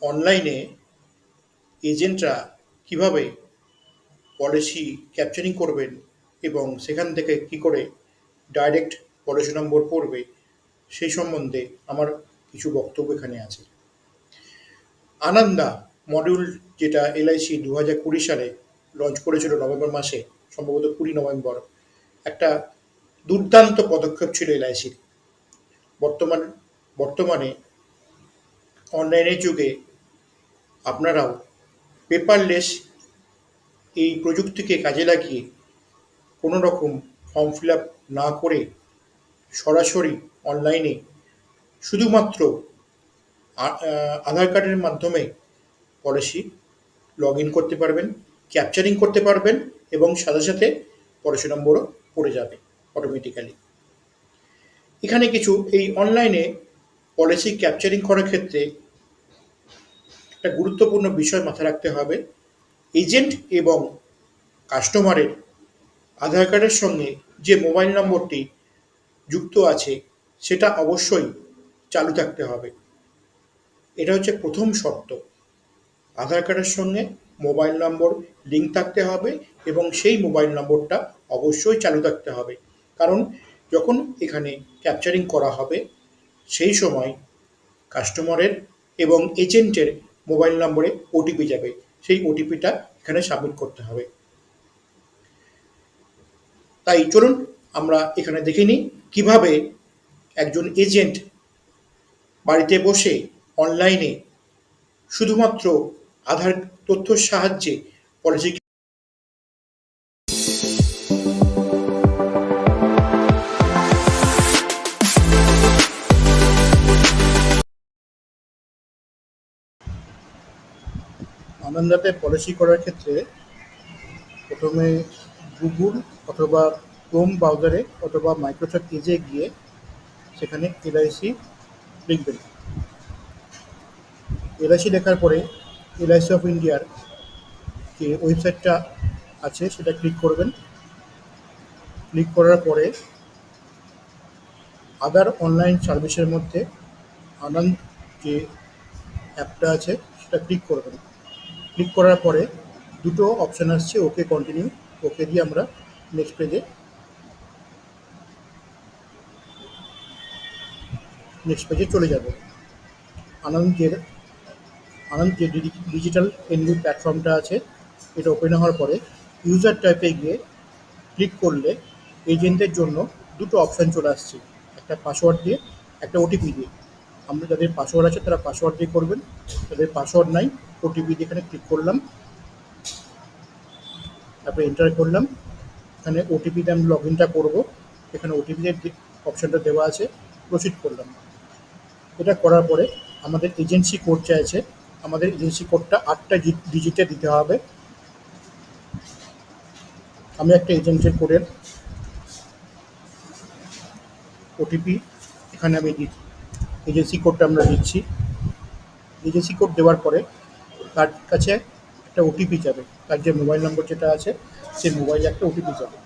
অনলাইনে এজেন্টরা কিভাবে policy capturing করবেন এবং সেখান থেকে কি করে ডাইরেক্ট পলিসি নম্বর পড়বে সেই সম্বন্ধে আমার কিছু বক্তব্য এখানে আছে। আনন্দা মডিউল যেটা এলআইসি 2020 সালে লঞ্চ করেছিল নভেম্বর মাসে, সম্ভবত 20 নভেম্বর, একটা দুর্দান্ত পদক্ষেপ ছিল এলআইসির। বর্তমান বর্তমানে অনলাইনের যুগে আপনারাও পেপারলেস এই প্রযুক্তিকে কাজে লাগিয়ে কোনো রকম ফর্ম ফিল আপ না করে সরাসরি অনলাইনে শুধুমাত্র আধার কার্ডের মাধ্যমে পলিসি লগ ইন করতে পারবেন, ক্যাপচারিং করতে পারবেন এবং সাথে সাথে পলিসি নম্বরও পড়ে যাবে অটোমেটিক্যালি। এখানে কিছু এই অনলাইনে পলিসি ক্যাপচারিং করার ক্ষেত্রে একটা গুরুত্বপূর্ণ বিষয় মাথায় রাখতে হবে। এজেন্ট এবং কাস্টমারের আধার কার্ডের সঙ্গে যে মোবাইল নম্বরটি যুক্ত আছে সেটা অবশ্যই চালু থাকতে হবে। এটা হচ্ছে প্রথম শর্ত। আধার কার্ডের সঙ্গে মোবাইল নম্বর লিঙ্ক থাকতে হবে এবং সেই মোবাইল নম্বরটা অবশ্যই চালু থাকতে হবে। কারণ যখন এখানে ক্যাপচারিং করা হবে সেই সময় কাস্টমারের এবং এজেন্টের মোবাইল নম্বরে ওটিপি যাবে। সেই ওটিপিটা এখানে সাবমিট করতে হবে। তাই চলুন আমরা এখানে দেখে নিই কীভাবে একজন এজেন্ট বাড়িতে বসে অনলাইনে শুধুমাত্র আধার তথ্যর সাহায্যে পলিসি। আনন্দাতে পলিসি করার ক্ষেত্রে প্রথমে গুগল অথবা ক্রোম ব্রাউজারে অথবা মাইক্রোসফট এজে গিয়ে সেখানে এলআইসি লিখবেন। এলআইসি লেখার পরে এলআইসি অফ ইন্ডিয়ার যে ওয়েবসাইটটা আছে সেটা ক্লিক করবেন। ক্লিক করার পরে আদার অনলাইন সার্ভিসের মধ্যে আনন্দ যে অ্যাপটা আছে সেটা ক্লিক করবেন। ক্লিক করার পরে দুটো অপশান আসছে, ওকে কন্টিনিউ। ওকে দিয়ে আমরা নেক্সট পেজে চলে যাব। আনন্দের যে ডিজিটাল এনবি প্ল্যাটফর্মটা আছে এটা ওপেন হওয়ার পরে ইউজার টাইপে গিয়ে ক্লিক করলে এজেন্টের জন্য দুটো অপশান চলে আসছে, একটা পাসওয়ার্ড দিয়ে, একটা ওটিপি দিয়ে। আমরা যাদের পাসওয়ার্ড আছে তারা পাসওয়ার্ড দিয়ে করবেন, যাদের পাসওয়ার্ড নাই ওটিপি দিয়ে এখানে ক্লিক করলাম, তারপরে এন্টার করলাম। এখানে ওটিপি দিয়ে আমি লগ ইনটা করবো। এখানে ওটিপি অপশানটা দেওয়া আছে, প্রসিড করলাম। এটা করার পরে আমাদের এজেন্সি কোড চাইছে। আমাদের এজেন্সি কোডটা 8টা ডিজিটে দিতে হবে। আমি একটা এজেন্টের কোডের ওটিপি এখানে আমি দিচ্ছি। এজেন্সি কোডটা আমরা দিচ্ছি। এজেন্সি কোড দেওয়ার পরে তার কাছে একটা ওটিপি যাবে। তার যে মোবাইল নম্বর যেটা আছে সেই মোবাইলে একটা ওটিপি যাবে।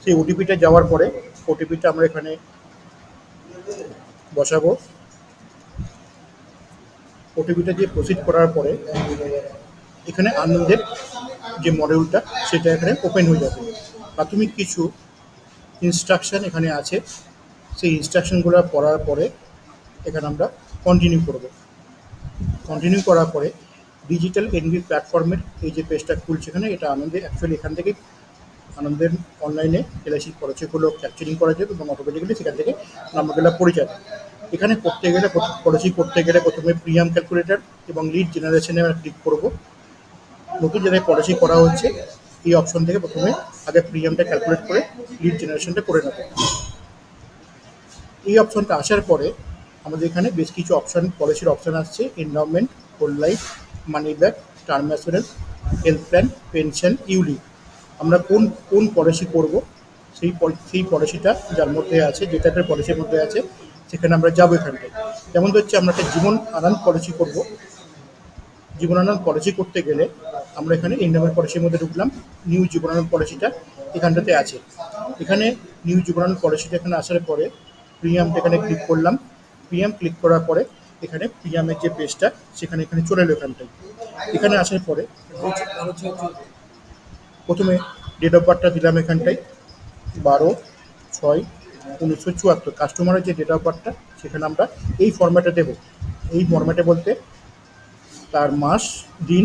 সেই ওটিপিটা যাওয়ার পরে ওটিপিটা আমরা এখানে বসাবো। ওটিপিটা দিয়ে প্রসিড করার পরে এখানে আনন্দের যে মডিউলটা সেটা এখানে ওপেন হয়ে যাবে। প্রাথমিক কিছু ইনস্ট্রাকশান এখানে আছে, সেই ইনস্ট্রাকশনগুলো পড়ার পরে এখানে আমরা কন্টিনিউ করব। কন্টিনিউ করার পরে ডিজিটাল এনবি প্ল্যাটফর্মের এই যে পেজটা খুলছে এখানে, এটা আনন্দে অ্যাকচুয়ালি এখান থেকে আনন্দের অনলাইনে এলআইসি পলিসিগুলো ক্যাপচারিং করা যাবে এবং অটোমেটিক্যালি সেখান থেকে নাম্বারগুলো পড়ে যাবে। এখানে করতে গেলে পলিসি করতে গেলে প্রথমে প্রিমিয়াম ক্যালকুলেটর এবং লিড জেনারেশনে আমরা ক্লিক করব। নতুন জায়গায় পলিসি করা হচ্ছে এই অপশন থেকে প্রথমে আগে প্রিমিয়ামটা ক্যালকুলেট করে লিড জেনারেশনটা করে নেব। এই অপশনটা আসার পরে আমাদের এখানে বেশ কিছু অপশান, পলিসির অপশান আসছে। Endowment, whole life, money back, term insurance, health plan, pension, ULIP. আমরা কোন পলিসি করব সেই পলিসিটা যার মধ্যে আছে, যে টাইপের পলিসির মধ্যে আছে সেখানে আমরা যাবো। এখানটায় যেমন হচ্ছে আমরা একটা জীবন আনন্দ পলিসি করব। জীবনানন্দ পলিসি করতে গেলে আমরা এখানে এন্ডামেন্ট পলিসির মধ্যে ঢুকলাম। নিউ জীবনানন্দ পলিসিটা এখানটাতে আছে। এখানে নিউ জীবনানন্দ পলিসিটা এখানে আসার পরে প্রিমিয়ামটা এখানে ক্লিক করলাম। প্রিমিয়াম ক্লিক করার পরে এখানে প্রিমিয়ামের যে পেজটা সেখানে এখানে চলে এলো এখানটায়। এখানে আসার পরে প্রথমে ডেট অফ বার্থটা দিলাম এখানটায় 12/6/1974। কাস্টমারের যে ডেট অফ বার্থটা সেখানে আমরা এই ফরম্যাটে দেবো। এই ফরম্যাটে বলতে তার মাস, দিন,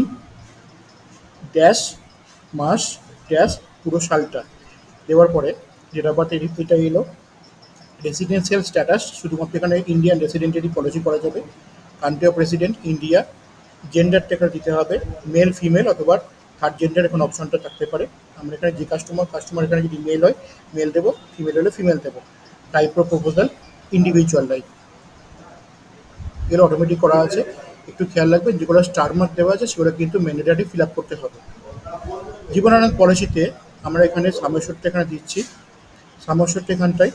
ড্যাশ, মাস, ড্যাশ, পুরো সালটা দেওয়ার পরে ডেট অফ বার্থ এটা এলো। রেসিডেন্সিয়াল স্ট্যাটাস শুধুমাত্র এখানে ইন্ডিয়ান রেসিডেন্টেরই পলিসি করা যাবে। Country of resident India. জেন্ডারটা এখানে দিতে হবে মেল, ফিমেল অথবা থার্ড জেন্ডার এখন অপশনটা থাকতে পারে। আমরা এখানে যে কাস্টমার এখানে যদি মেল হয় মেল দেবো, ফিমেল হলে ফিমেল দেবো। Type of proposal individual life, এগুলো অটোমেটিক করা আছে। একটু খেয়াল রাখবেন যেগুলো স্টার মার্ক দেওয়া আছে সেগুলো কিন্তু ম্যান্ডেটারি ফিল আপ করতে হবে। জীবনানন্দ পলিসিতে আমরা এখানে সামস্যটা এখানে দিচ্ছি। সামস্যটা এখানটায়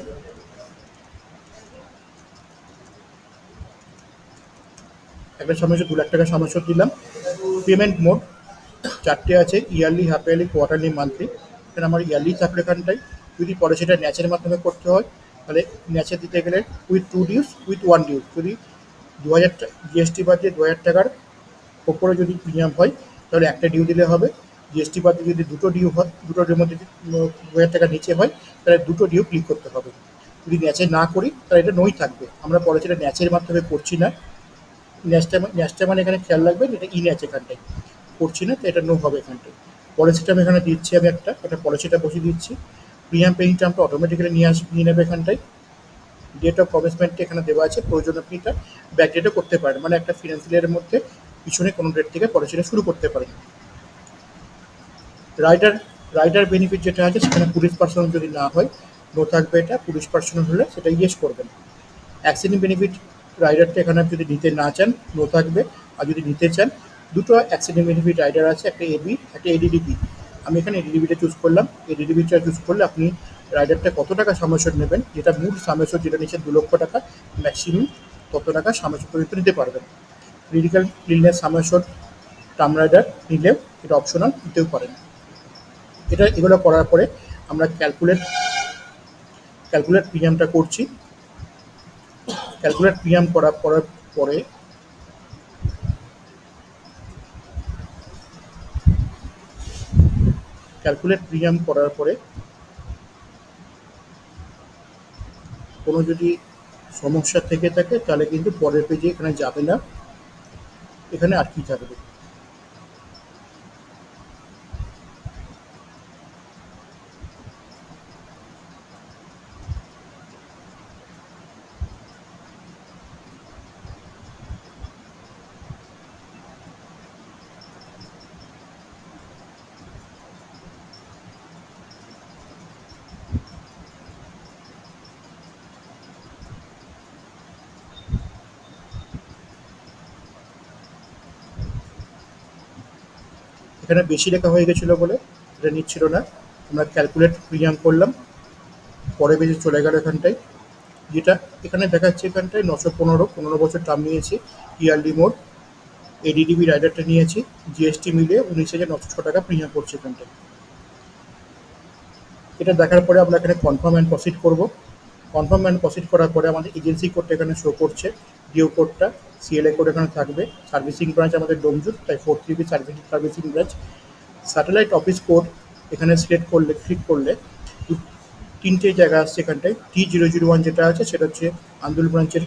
একটা সমস্যা 2 লাখ টাকা সমস্যা দিলাম। পেমেন্ট মোড চারটে আছে, yearly, half yearly, quarterly, monthly. এখানে আমার ইয়ারলি থাকলে এখানটায় যদি পলিসিটা ন্যাচের মাধ্যমে করতে হয় তাহলে ন্যাচে দিতে গেলে উইথ 2 ডিউস, উইথ 1 ডিউস। যদি 2000 জিএসটি বাদ দিয়ে 2000 টাকার ওপরে যদি প্রিমিয়াম হয় তাহলে একটা ডিউ দিলে হবে। জিএসটি বাদ দিয়ে যদি দুটো ডিউ হয়, দুটো ডিউর মধ্যে যদি 2000 টাকার নিচে হয় তাহলে দুটো ডিউ ক্লিক করতে হবে। যদি ন্যাচে না করি তাহলে এটা নই থাকবে। আমরা পলিসিটা ন্যাচের মাধ্যমে করছি না। ন্যাচটা মানে এখানে খেয়াল রাখবেন এটা ই ন্যাচ এখানটায় করছি না, তো এটা নো হবে এখানটায়। পলিসিটা আমি এখানে দিচ্ছি, আমি একটা পলিসিটা বসিয়ে দিচ্ছি। প্রিমিয়াম পেইংটা আমরা অটোমেটিক্যালি নিয়ে নেবে এখানটায়। ডেট অফ কমেন্সমেন্টটা এখানে দেওয়া আছে, প্রয়োজন আপনি এটা ব্যাক ডেটও করতে পারেন, মানে একটা ফিনান্সিয়াল ইয়ারের মধ্যে পিছনে কোনো ডেট থেকে পলিসিটা শুরু করতে পারেন। রাইডার রাইডার বেনিফিট যেটা আছে সেখানে 20% যদি না হয় নো থাকবে, এটা 20% হলে সেটা ইয়েস করবেন। অ্যাক্সিডেন্ট বেনিফিট রাইডারটা এখানে যদি নিতে না চান নো থাকবে, আর যদি নিতে চান দুটো অ্যাক্সিডেন্ট বেনিফিট রাইডার আছে, একটা এবি, একটা এডিডিবি। আমি এখানে এডিডিবিটা চুজ করলাম। এডিডিবিটা চুজ করলে আপনি রাইডারটা কত টাকা সামেশন নেবেন, যেটা মূল সামেশন যেটা নিচ্ছে 2 লক্ষ টাকা, ম্যাক্সিমাম তত টাকা সামেশন পর্যন্ত নিতে পারবেন। Critical illness summation term rider নিলেও এটা অপশনাল নিতেও পারেন। এগুলো করার পরে আমরা ক্যালকুলেট প্রিমিয়ামটা করছি। ক্যালকুলেট প্রিমিয়াম করার পরে ক্যালকুলেট প্রিমিয়াম করার পরে কোনো যদি সমস্যা থেকে থাকে তাহলে কিন্তু পরের পেজে এখানে যাবে না, এখানে আটকে থাকবে। এখানে বেশি লেখা হয়ে গেছিলো বলে এটা নিচ্ছিল না। আমরা ক্যালকুলেট প্রিমিয়াম করলাম, পরের পেজে চলে গেল এখানটায়। যেটা এখানে দেখাচ্ছে এখানটায় 915 বছর টার্ম নিয়েছি, ইয়ারলি মোড। এডিডিবি রাইডারটা নিয়েছি, জিএসটি মিলিয়ে 19,906 টাকা প্রিমিয়াম পড়ছে এখানটায়। এটা দেখার পরে আমরা এখানে কনফার্ম অ্যান্ড প্রসিড করব। কনফার্ম অ্যান্ড প্রসিড করার পরে আমাদের এজেন্সি কোডটা এখানে শো করছে, ডিও কোডটা, সিএলএ কোড এখানে থাকবে। সার্ভিসিং ব্রাঞ্চ আমাদের ডোমজুর, তাই 433 servicing branch. Satellite office code এখানে ক্লিক করলে তিনটে জায়গা আসছে এখানটায়। T001 যেটা আছে সেটা হচ্ছে আন্দুল ব্রাঞ্চের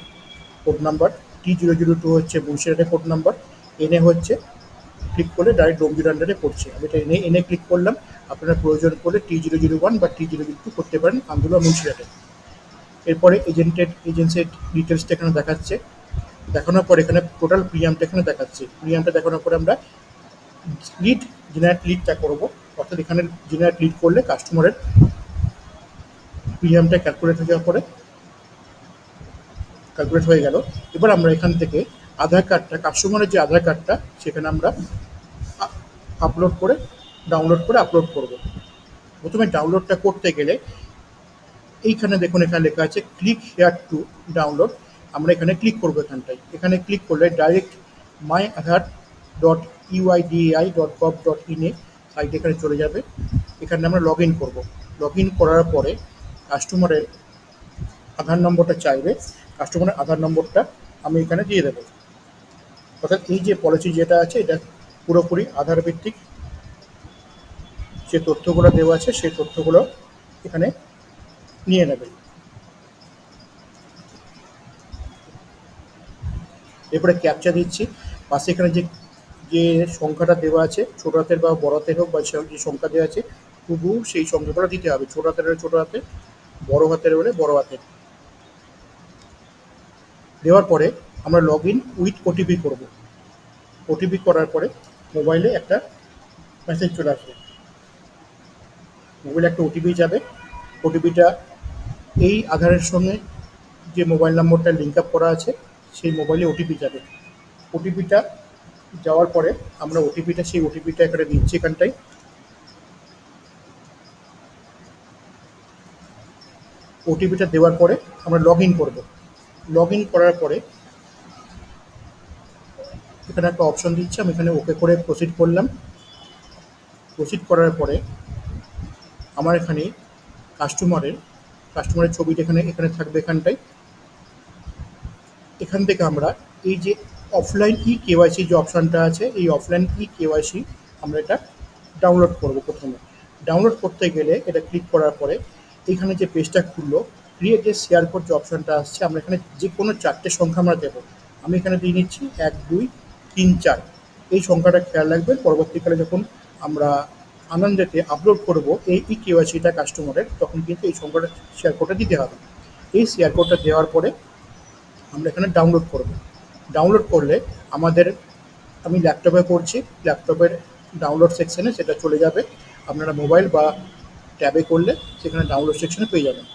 কোড নাম্বার, T002 হচ্ছে মুন্সিরহাটের কোড নাম্বার, এনে হচ্ছে ক্লিক করলে ডাইরেক্ট ডোমজুর আন্ডারে পড়ছে। আমি এটা এনে ক্লিক করলাম। আপনারা প্রয়োজন পড়লে T001 বা T002 করতে পারেন আন্দুল বা মুন্সিরহাটে। এরপরে এজেন্সির ডিটেলসটা এখানে দেখাচ্ছে। দেখানোর পর এখানে টোটাল প্রিমিয়ামটা এখানে দেখাচ্ছে। প্রিমিয়ামটা দেখানোর পরে আমরা জেনারেট লিডটা করবো, অর্থাৎ এখানে জেনারেট লিড করলে কাস্টমারের প্রিমিয়ামটা ক্যালকুলেট হয়ে গেল। এবার আমরা এখান থেকে আধার কার্ডটা, কাস্টমারের যে আধার কার্ডটা সেখানে আমরা ডাউনলোড করে আপলোড করব। প্রথমে ডাউনলোডটা করতে গেলে এইখানে দেখুন এখানে লেখা আছে ক্লিক হেয়ার টু ডাউনলোড। আমরা এখানে ক্লিক করবো এখানটায়। এখানে ক্লিক করলে ডাইরেক্ট মাই আধার www.uidai.gov.in এ সাইট এখানে চলে যাবে। এখানে আমরা লগ ইন করবো। লগ ইন করার পরে কাস্টমারের আধার নম্বরটা চাইবে, কাস্টমারের আধার নম্বরটা আমি এখানে দিয়ে দেবো। অর্থাৎ এই যে পলিসি যেটা আছে এটা পুরোপুরি আধার ভিত্তিক, যে তথ্যগুলো দেওয়া আছে সেই তথ্যগুলো এখানে নিয়ে নেবে। এরপরে ক্যাপচা দিচ্ছি, পাশে এখানে যে যে সংখ্যাটা দেওয়া আছে ছোটো হাতের বা বড় হাতের হোক, বা যে সংখ্যা দেওয়া আছে হুবহু সেই সংখ্যাগুলো দিতে হবে। ছোটো হাতের হলে ছোটো হাতে, বড় হাতের হলে বড় হাতের। দেওয়ার পরে আমরা লগ ইন উইথ ওটিপি করবো। ওটিপি করার পরে মোবাইলে একটা মেসেজ চলে আসবে, মোবাইলে একটা ওটিপি যাবে। ওটিপিটা এই আধারের সঙ্গে যে মোবাইল নম্বরটা লিঙ্ক আপ করা আছে সেই মোবাইলে ওটিপি যাবে। ওটিপিটা যাওয়ার পরে আমরা সেই ওটিপিটা এখানে দিচ্ছি এখানটায়। ওটিপিটা দেওয়ার পরে আমরা লগ ইন করবো। লগ ইন করার পরে এখানে একটা অপশন দিচ্ছে, আমি এখানে ওকে করে প্রসিড করলাম। প্রসিড করার পরে আমার এখানে কাস্টমারের ছবিটা এখানে এখানে থাকবে এখানটায়। এখান থেকে আমরা এই যে অফলাইন কেওয়াইসি যে অপশানটা আছে, এই অফলাইন কেওয়াইসি আমরা এটা ডাউনলোড করব। প্রথমে ডাউনলোড করতে গেলে এটা ক্লিক করার পরে এখানে যে পেজটা খুললো, ক্রিয়েট এ শেয়ার কোড যে অপশানটা আসছে, আমরা এখানে যে কোনো 4টে সংখ্যা আমরা দেবো। আমি এখানে দিয়ে নিচ্ছি 1 2 3 4। এই সংখ্যাটা খেয়াল রাখবেন, পরবর্তীকালে যখন আমরা আনন্দেতে আপলোড করব এই কেওয়াইসিটা কাস্টমারের, তখন কিন্তু এই সংখ্যাটা শেয়ার কোডটা দিতে হবে। এই শেয়ার কোডটা দেওয়ার পরে আমরা এখানে ডাউনলোড করব। ডাউনলোড করলে আমি ল্যাপটপে করছি, ল্যাপটপের ডাউনলোড সেকশানে সেটা চলে যাবে। আপনারা মোবাইল বা ট্যাবে করলে সেখানে ডাউনলোড সেকশানে পেয়ে যাবেন।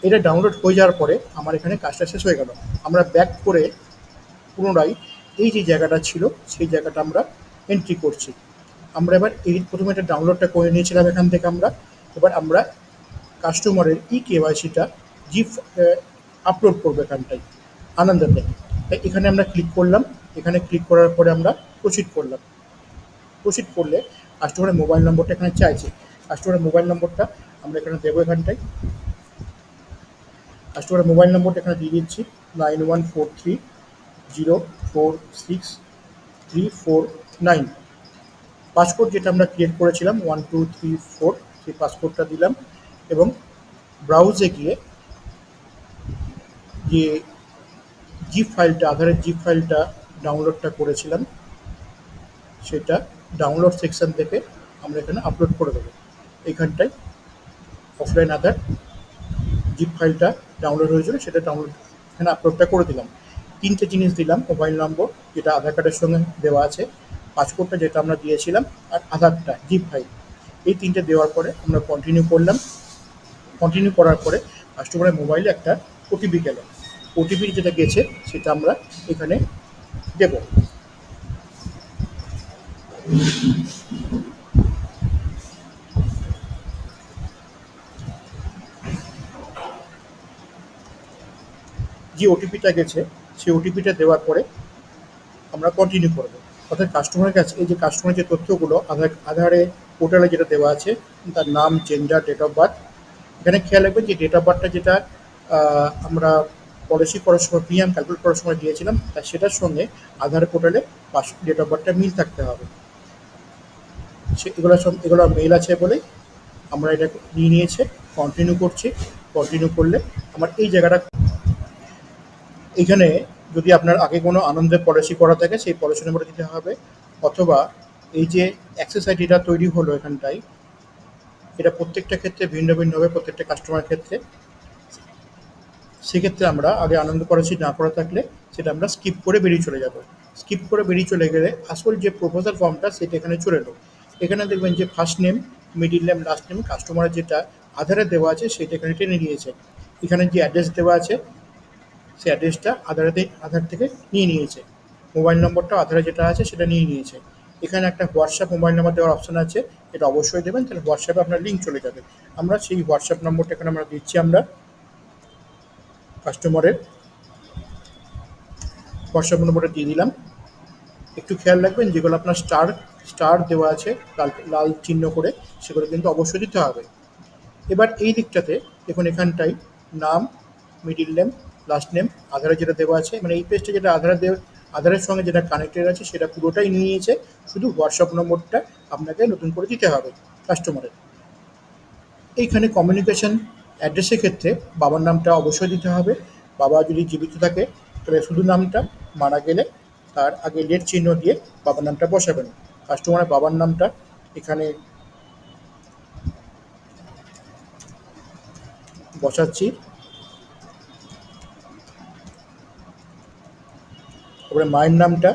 এটা ডাউনলোড হয়ে যাওয়ার পরে আমার এখানে কাজটা শেষ হয়ে গেল। আমরা ব্যাক করে পুনরায় এই যে জায়গাটা ছিল সেই জায়গাটা আমরা এন্ট্রি করছি। আমরা এবার এই প্রথমে এটা ডাউনলোডটা করে নিয়েছিলাম এখান থেকে এবার আমরা কাস্টমারের কেওয়াইসিটা জিপ আপলোড করবো এখানটায় আনন্দতে। তাই এখানে আমরা ক্লিক করলাম। এখানে ক্লিক করার পরে আমরা প্রসিড করলাম। প্রসিড করলে কাস্টমারের মোবাইল নম্বরটা এখানে চাইছে। কাস্টমারের মোবাইল নম্বরটা আমরা এখানে দেবো এখানটায়। কাস্টমারের মোবাইল নম্বরটা এখানে দিয়ে দিচ্ছি 9143046349। পাসপোর্ট যেটা আমরা ক্রিয়েট করেছিলাম 1 2 3 4, সেই পাসপোর্টটা দিলাম এবং ব্রাউজে গিয়ে যে আধারের জিপ ফাইলটা ডাউনলোডটা করেছিলাম সেটা ডাউনলোড সেকশন থেকে আমরা এখানে আপলোড করে দেবো। এখানটায় অফলাইন আধার জিপ ফাইলটা ডাউনলোড হয়েছিল সেটা এখানে আপলোডটা করে দিলাম। 3টে জিনিস দিলাম, মোবাইল নম্বর যেটা আধার কার্ডের সঙ্গে দেওয়া আছে, পাসপোর্টটা যেটা আমরা দিয়েছিলাম, আর আধারটা জিপ ফাইল। এই 3টে দেওয়ার পরে আমরা কন্টিনিউ করলাম। কন্টিনিউ করার পরে কাস্টমারের মোবাইলে একটা ওটিপি গেল। ওটিপি যেটা গেছে সেটা আমরা এখানে দেব। যে ওটিপিটা গেছে সেই ওটিপিটা দেওয়ার পরে আমরা কন্টিনিউ করব। অর্থাৎ কাস্টমারের কাছে এই যে কাস্টমারের যে তথ্যগুলো আধারে পোর্টালে যেটা দেওয়া আছে, তার নাম, জেন্ডার, ডেট অফ বার্থ। এখানে খেয়াল রাখবেন যে ডেট অফ বার্থটা যেটা আমরা পলিসি করার সময় প্রিমিয়াম ক্যালকুলেট করার সময় দিয়েছিলাম, তা সেটার সঙ্গে আধার পোর্টালে ডেট অফ বার্থটা মিল থাকতে হবে। এগুলো মেল আছে বলেই আমরা এটা নিয়ে নিয়েছে। কন্টিনিউ করছি। কন্টিনিউ করলে আমার এই জায়গাটা, এখানে যদি আপনার আগে কোনো আনন্দের পলিসি করা থাকে সেই পলিসি নম্বরটা দিতে হবে, অথবা এই যে অ্যাক্সেস আইডিটা তৈরি হলো এখানটায়, এটা প্রত্যেকটা ক্ষেত্রে ভিন্ন ভিন্ন হবে, প্রত্যেকটা কাস্টমারের ক্ষেত্রে। সেক্ষেত্রে আমরা আগে আনন্দ পলিসি না করা থাকলে সেটা আমরা স্কিপ করে বেরিয়ে চলে যাব। স্কিপ করে বেরিয়ে চলে গেলে আসল যে প্রপোজাল ফর্মটা সেটা এখানে চলে এলো। এখানে দেখবেন যে first name, middle name, last name কাস্টমারের যেটা আধারে দেওয়া আছে সেটা এখানে টেনে নিয়েছে। এখানে যে অ্যাড্রেস দেওয়া আছে সেই অ্যাড্রেসটা আধার থেকে নিয়ে নিয়েছে। মোবাইল নম্বরটা আধারে যেটা আছে সেটা নিয়ে নিয়েছে। এখানে একটা হোয়াটসঅ্যাপ মোবাইল নাম্বার দেওয়ার অপশান আছে, এটা অবশ্যই দেবেন, তাহলে হোয়াটসঅ্যাপে আপনার লিঙ্ক চলে যাবে। আমরা সেই হোয়াটসঅ্যাপ নম্বরটা এখানে আমরা দিচ্ছি। আমরা কাস্টমারের হোয়াটসঅ্যাপ নম্বরটা দিয়ে দিলাম। একটু খেয়াল রাখবেন যেগুলো আপনার স্টার স্টার দেওয়া আছে লাল লাল চিহ্ন করে, সেগুলো কিন্তু অবশ্যই দিতে হবে। এবার এই দিকটাতে দেখুন এখানটায় নাম, মিডিল নেম, লাস্ট নেম, আধারে যেটা দেওয়া আছে, মানে এই পেজটা যেটা আধারের সঙ্গে যেটা কানেক্টেড আছে সেটা পুরোটাই নিয়ে নিয়েছে, শুধু হোয়াটসঅ্যাপ নম্বরটা আপনাকে নতুন করে দিতে হবে কাস্টমারের। এইখানে কমিউনিকেশন অ্যাড্রেসের ক্ষেত্রে বাবার নামটা অবশ্যই দিতে হবে। বাবা যদি জীবিত থাকে তাহলে শুধু নামটা, মারা গেলে তার আগে লেট চিহ্ন দিয়ে বাবার নামটা বসাবেন। কাস্টমারের বাবার নামটা এখানে বসাচ্ছি। তারপরে মায়ের নামটা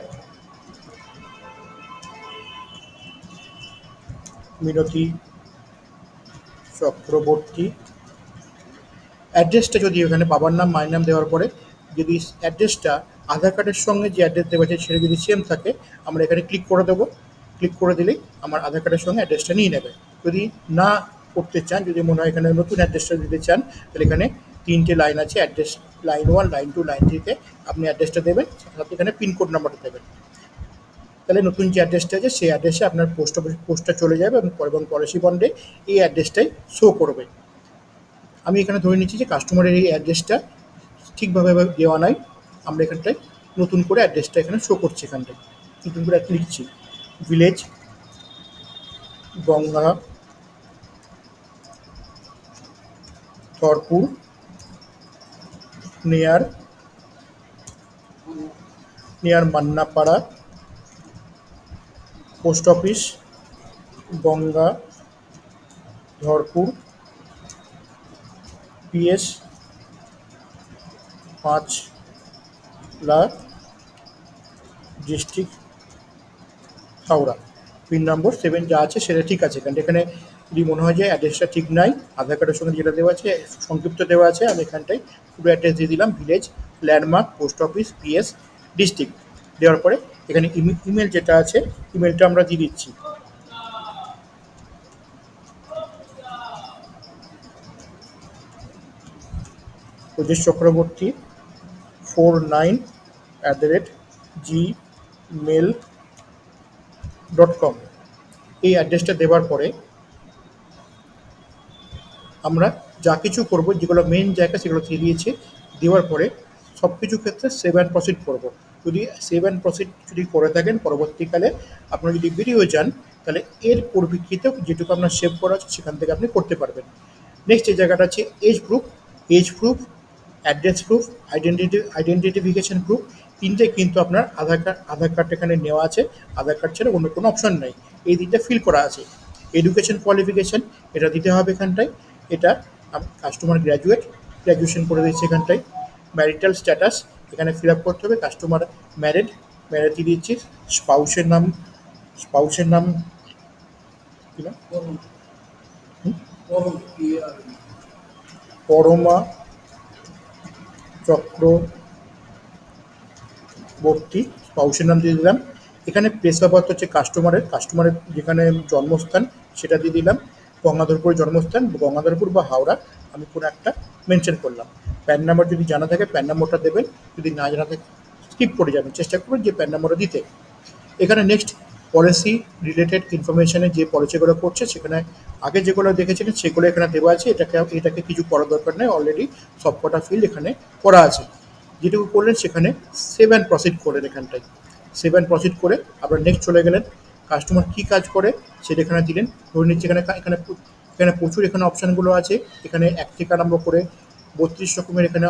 মিনতি চক্রবর্তী। অ্যাড্রেসটা যদি এখানে বাবার নাম মায়ের নাম দেওয়ার পরে যদি অ্যাড্রেসটা আধার কার্ডের সঙ্গে যে অ্যাড্রেস দেওয়া আছে সেটা যদি সেম থাকে, আমরা এখানে ক্লিক করে দেবো। ক্লিক করে দিলেই আমার আধার কার্ডের সঙ্গে অ্যাড্রেসটা নিয়ে নেবে। যদি না করতে চান, যদি মনে হয় এখানে নতুন অ্যাড্রেসটা দিতে চান, তাহলে এখানে 3টে লাইন আছে অ্যাড্রেস, লাইন 1, লাইন 2, লাইন 3-তে আপনি অ্যাড্রেসটা দেবেন, সাথে এখানে পিনকোড নাম্বারটা দেবেন। তাহলে নতুন যে অ্যাড্রেসটা আছে সেই অ্যাড্রেসে আপনার পোস্টটা চলে যাবে এবং পলিসি বন্ডে এই অ্যাড্রেসটাই শো করবে। আমি এখানে ধরে নিচ্ছি যে কাস্টমারের এই অ্যাড্রেসটা ঠিকভাবে দেওয়া নাই, আমরা এখানটায় নতুন করে অ্যাড্রেসটা এখানে শো করছি। এখানটায় নতুন করে লিখছি village Gangadharpur near Mannapara, post office Gangadharpur, PS 5লা, ডিস্ট্রিক্ট হাওড়া। পিন নম্বর 7 যা আছে সেটা ঠিক আছে। কারণ এখানে যদি মনে হয় যে অ্যাড্রেসটা ঠিক নাই, আধার কার্ডের সঙ্গে যেটা দেওয়া আছে সংক্ষিপ্ত দেওয়া আছে, আমি এখানটায় পুরো অ্যাড্রেস দিয়ে দিলাম। Village, landmark, post office, PS, district দেওয়ার পরে এখানে ইমেল যেটা আছে ইমেলটা আমরা দিয়ে দিচ্ছি। প্রজেশ চক্রবর্তী 49@gmail.com। এই অ্যাড্রেসটা দেওয়ার পরে আমরা যা কিছু করব, যেগুলো মেন জায়গা সেগুলো দিয়ে দিয়েছি। দেওয়ার পরে সব কিছু ক্ষেত্রে সেভ অ্যান্ড প্রসিড করবো। যদি সেভ অ্যান্ড প্রসিড যদি করে থাকেন, পরবর্তীকালে আপনারা যদি বেরিয়ে যান, তাহলে এর পরিপ্রেক্ষিতেও যেটুকু আপনার সেভ করা আছে সেখান থেকে আপনি করতে পারবেন। নেক্সট যে জায়গাটা আছে age proof, address proof, identification proof. তিনটে কিন্তু আপনার আধার কার্ড এখানে নেওয়া আছে। আধার কার্ড ছাড়া অন্য কোনো অপশন নাই, এই দিকটা ফিল করা আছে। এডুকেশন কোয়ালিফিকেশান এটা দিতে হবে এখানটায়। এটা কাস্টমার গ্র্যাজুয়েশন করে দিচ্ছে এখানটায়। ম্যারিটাল স্ট্যাটাস এখানে ফিল আপ করতে হবে। কাস্টমার ম্যারেড দিয়ে দিচ্ছি। স্পাউসের নাম কি না, পরমা চক্রবর্তী, স্পাউসের নাম দিয়ে দিলাম। এখানে প্লেস অফ বার্থ হচ্ছে কাস্টমারের যেখানে জন্মস্থান সেটা দিয়ে দিলাম। গঙ্গাধরপুর জন্মস্থান, গঙ্গাধরপুর বা হাওড়া আমি কোনো একটা মেনশন করলাম। প্যান নাম্বার যদি জানা থাকে প্যান নাম্বারটা দেবেন, যদি না জানা থাকে স্কিপ করে যাবেন, চেষ্টা করবেন যে প্যান নাম্বারটা দিতে। এখানে নেক্সট পলিসি রিলেটেড ইনফরমেশানে যে পলিসিগুলো করছে সেখানে আগে যেগুলো দেখেছিলেন সেগুলো এখানে দেওয়া আছে। এটাকে কিছু করার দরকার নেই, অলরেডি সবকটা ফিল্ড এখানে করা আছে। যেটুকু করলেন সেখানে সেভ অ্যান্ড প্রসিড করেন। এখানটায় সেভ অ্যান্ড প্রসিড করে আপনার নেক্সট চলে গেলেন। কাস্টমার কী কাজ করে সেটা এখানে দিলেন। ধরে নিচ্ছি এখানে এখানে এখানে প্রচুর এখানে অপশানগুলো আছে। এখানে 1 থেকে আরম্ভ করে 32 রকমের এখানে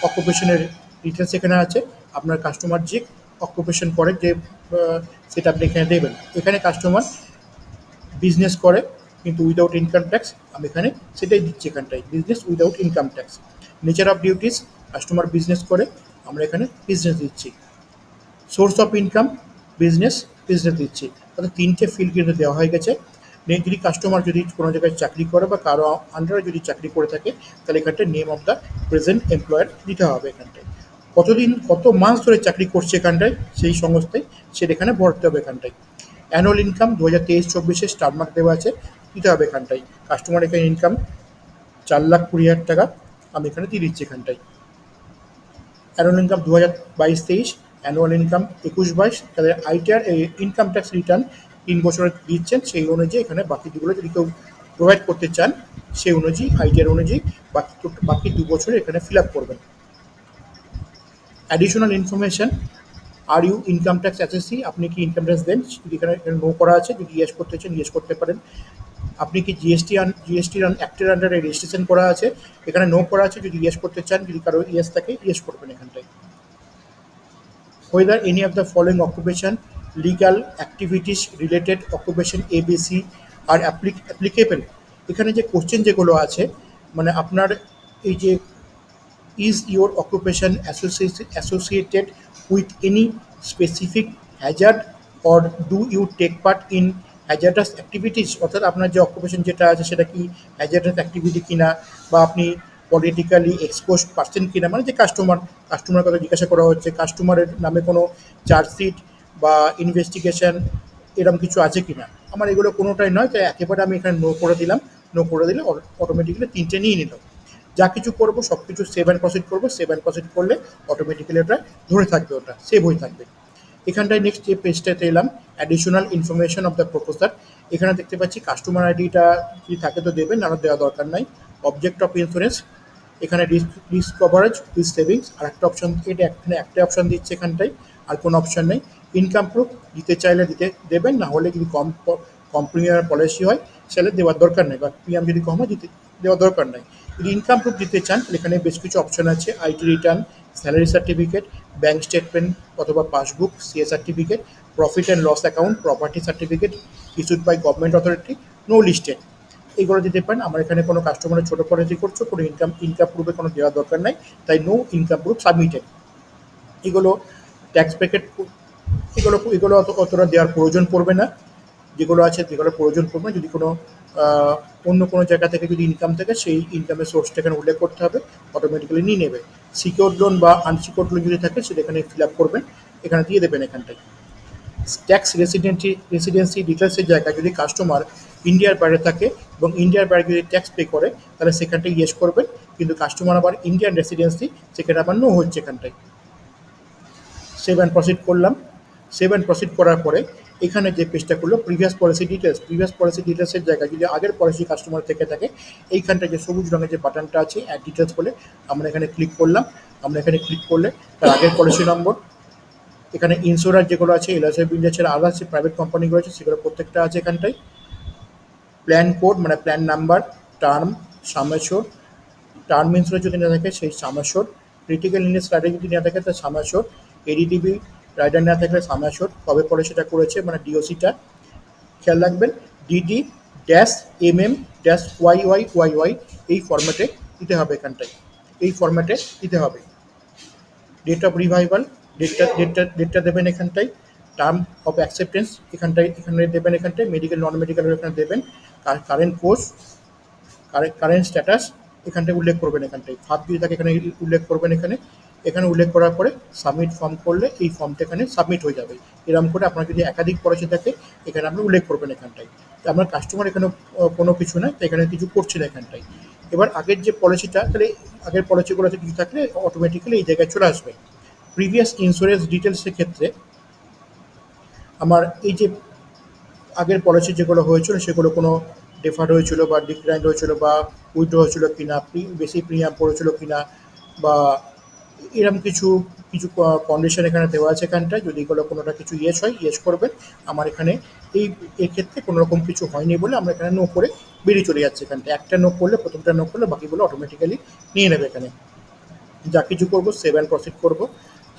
অকুপেশনের ডিটেলস এখানে আছে। আপনার কাস্টমার যে অকুপেশন করে যে সেটা আপনি এখানে দেবেন। এখানে কাস্টমার বিজনেস করে কিন্তু উইদাউট ইনকাম ট্যাক্স, আমি এখানে সেটাই দিচ্ছি এখানটায়, business without income tax. Nature of duties, customer business করে, আমরা এখানে বিজনেস দিচ্ছি। সোর্স অফ ইনকাম, বিজনেস দিচ্ছি। অর্থাৎ 3টে ফিল্ড কিন্তু দেওয়া হয়ে গেছে। যদি কাস্টমার যদি কোনো জায়গায় চাকরি করে বা কারো আন্ডারে যদি চাকরি করে থাকে, তাহলে এখানটায় name of the present employer দিতে হবে। এখানটায় কত মাস ধরে চাকরি করছে এখানটায় সেই সংস্থায় সেটা এখানে ভরতে হবে। এখানটায় অ্যানুয়াল ইনকাম 2023-24 স্টার মার্ক দেওয়া আছে, দিতে হবে এখানটায়। কাস্টমার এখানে ইনকাম 4,20,000 টাকা, আমি এখানে দিয়ে দিচ্ছি এখানটায়। অ্যানুয়াল ইনকাম 2022-23 অ্যানুয়াল ইনকাম 21-22, তাদের আইটিআর ইনকাম ট্যাক্স রিটার্ন 3 বছরের দিচ্ছেন, সেই অনুযায়ী এখানে বাকি যেগুলো যদি কেউ প্রোভাইড করতে চান সেই অনুযায়ী আইটিআর অনুযায়ী বাকি 2 বছরে এখানে ফিল আপ করবেন। Additional information, are you income tax assessee, আপনি কি ইনকাম ট্যাক্স দেন, যদি এখানে নো করা আছে, যদি ইয়েস করতে চান ইয়েস করতে পারেন। আপনি কি জিএসটি অ্যাক্টের আন্ডারে রেজিস্ট্রেশন করা আছে, এখানে নো করা আছে, যদি ইয়েস করতে চান, যদি কারো ইয়েস থাকে ইয়েস করবেন এখানটায়। whether any of the following occupation, legal activities related occupation ABC are applicable, এখানে যে কোশ্চেন যেগুলো আছে মানে আপনার এই যে is your occupation associated with any specific hazard or do you take part in hazardous activities, অর্থাৎ আপনার যে অকুপেশন যেটা আছে সেটা কি হ্যাজার্ডাস অ্যাক্টিভিটি কিনা, বা আপনি পলিটিক্যালি এক্সপোজ পার্সন কিনা, মানে যে কাস্টমার কথা জিজ্ঞাসা করা হচ্ছে, কাস্টমারের নামে কোনো চার্জশিট বা ইনভেস্টিগেশন এরকম কিছু আছে কিনা। আমার এগুলো কোনোটাই নয়, তাই একেবারে আমি এখানে নো করে দিলাম। নো করে দিলে অটোমেটিক্যালি 3টে নিয়ে নিল। যা কিছু করবো সব কিছু সেভ অ্যান্ড প্রসিড করবো, সেভ অ্যান্ড প্রসিড করলে অটোমেটিক্যালি ওটা ধরে থাকবে, ওটা সেভ হয়ে থাকবে। এখানটায় নেক্সট যে পেজটাতে এলাম, additional information of the proposer, এখানে দেখতে পাচ্ছি কাস্টমার আইডিটা যদি থাকে তো দেবেন, না দেওয়া দরকার নাই। অবজেক্ট অফ ইন্স্যুরেন্স, এখানে রিস্ক কভারেজ উইথ সেভিংস, আর একটা অপশন, এটা এখানে একটা অপশন দিচ্ছে এখানটায়, আর কোনো অপশন নেই। ইনকাম প্রুফ দিতে চাইলে দেবেন, না হলে যদি কম প্রিমিয়ামের পলিসি হয় সেটা দেওয়ার দরকার নেই, বা প্রিমিয়াম যদি কম হয় দেওয়ার দরকার নেই। যদি ইনকাম প্রুফ দিতে চান তাহলে এখানে বেশ কিছু অপশন আছে, IT return, salary certificate, bank statement অথবা passbook, CA certificate, profit and loss account, property certificate issued by government authority, no listed, এইগুলো দিতে পারেন। আমার এখানে কোনো কাস্টমারের ছোটো পলিসি করছো, কোনো ইনকাম প্রুফে কোনো দেওয়ার দরকার নাই, তাই নো ইনকাম প্রুফ সাবমিটেড। এগুলো ট্যাক্স ব্র্যাকেট, এগুলো অতটা দেওয়ার প্রয়োজন পড়বে না। যেগুলো আছে যেগুলো প্রয়োজন পড়বে না, যদি কোনো অন্য কোনো জায়গা থেকে যদি ইনকাম থাকে সেই ইনকামের সোর্সটা এখানে উল্লেখ করতে হবে, অটোমেটিক্যালি নিয়ে নেবে। সিকিউরড লোন বা আনসিকিউরড লোন যদি থাকে সেটা এখানে ফিল আপ করবেন, এখানে দিয়ে দেবেন এখানটায়। ট্যাক্স রেসিডেন্সি ডিটেলসের জায়গায় যদি কাস্টমার ইন্ডিয়ার বাইরে থাকে এবং ইন্ডিয়ার বাইরে যদি ট্যাক্স পে করে তাহলে সেখানটায় ইয়েস করবেন, কিন্তু কাস্টমার আবার ইন্ডিয়ান রেসিডেন্সি, সেখানে আবার নো হচ্ছে এখানটায়। সেভ অ্যান্ড প্রসিড করলাম। সেভ অ্যান্ড প্রসিড করার পরে এখানে যে পেজটা করলো প্রিভিয়াস পলিসি ডিটেলসের জায়গায় যদি আগের পলিসি কাস্টমার থেকে থাকে, এইখানটা যে সবুজ রঙের যে বাটনটা আছে অ্যাড ডিটেলস বলে, আমরা এখানে ক্লিক করলাম। আমরা এখানে ক্লিক করলে তার আগের পলিসি নম্বর, এখানে ইন্স্যুরেন্স যেগুলো আছে এলআইসি ইন্ডিয়া ছাড়া আলাদা যে প্রাইভেট কোম্পানিগুলো আছে সেগুলো প্রত্যেকটা আছে এখানটায়। প্ল্যান কোড মানে plan number, term, sum assured, term insurance যদি না থাকে সেই সামেশোর, ক্রিটিক্যাল ইলনেস রাইডার যদি না থাকে তার সামেশোর, এডিডিবি রাইডার না থাকলে সামেশোর, কবে পরে সেটা করেছে মানে ডিওসিটা খেয়াল রাখবেন। DD dash MM dash Y এই ফরম্যাটে দিতে হবে এখানটায়, এই ফরম্যাটে দিতে হবে। ডেট অফ রিভাইভাল, ডেটটা দেবেন এখানটায়। টার্ম অফ অ্যাকসেপ্টেন্স এখানে দেবেন, এখানটায় মেডিকেল নন মেডিকেল এখানে দেবেন। কারেন্ট কোর্স, কারেন্ট স্ট্যাটাস এখানটায় উল্লেখ করবেন, এখানটায় ফাঁদ যদি থাকে এখানে উল্লেখ করবেন। এখানে উল্লেখ করার পরে সাবমিট ফর্ম করলে এই ফর্মটা এখানে সাবমিট হয়ে যাবে। এরকম করে আপনার যদি একাধিক পলিসি থাকে এখানে আপনি উল্লেখ করবেন এখানটায়। তো আপনার কাস্টমার এখানে কোনো কিছু না, তো এখানে কিছু করছে না এখানটায়। এবার আগের যে পলিসিটা, তাহলে আগের পলিসিগুলোতে কিছু থাকলে অটোমেটিক্যালি এই জায়গায় চলে আসবে। প্রিভিয়াস ইন্স্যুরেন্স ডিটেলসের ক্ষেত্রে আমার এই যে আগের পলিসি যেগুলো হয়েছিল সেগুলো কোনো ডেফার্ড হয়েছিল বা ডিক্লাইন্ড হয়েছিল বা উইথড্র হয়েছিল কিনা, বেশি প্রিমিয়াম পড়েছিল কিনা, বা এরকম কিছু কিছু কন্ডিশন এখানে দেওয়া আছে এখানটায়। যদি এগুলো কোনোটা কিছু ইয়েস হয় ইয়েস করবেন। আমার এখানে এক্ষেত্রে কোনো রকম কিছু হয়নি বলে আমরা এখানে নো করে বেরিয়ে চলে যাচ্ছে এখানটায়। একটা নো করলে, প্রথমটা নো করলে বাকিগুলো অটোমেটিক্যালি নিয়ে নেবে এখানে। যা কিছু করবো সেভ অ্যান্ড প্রসিড করবো,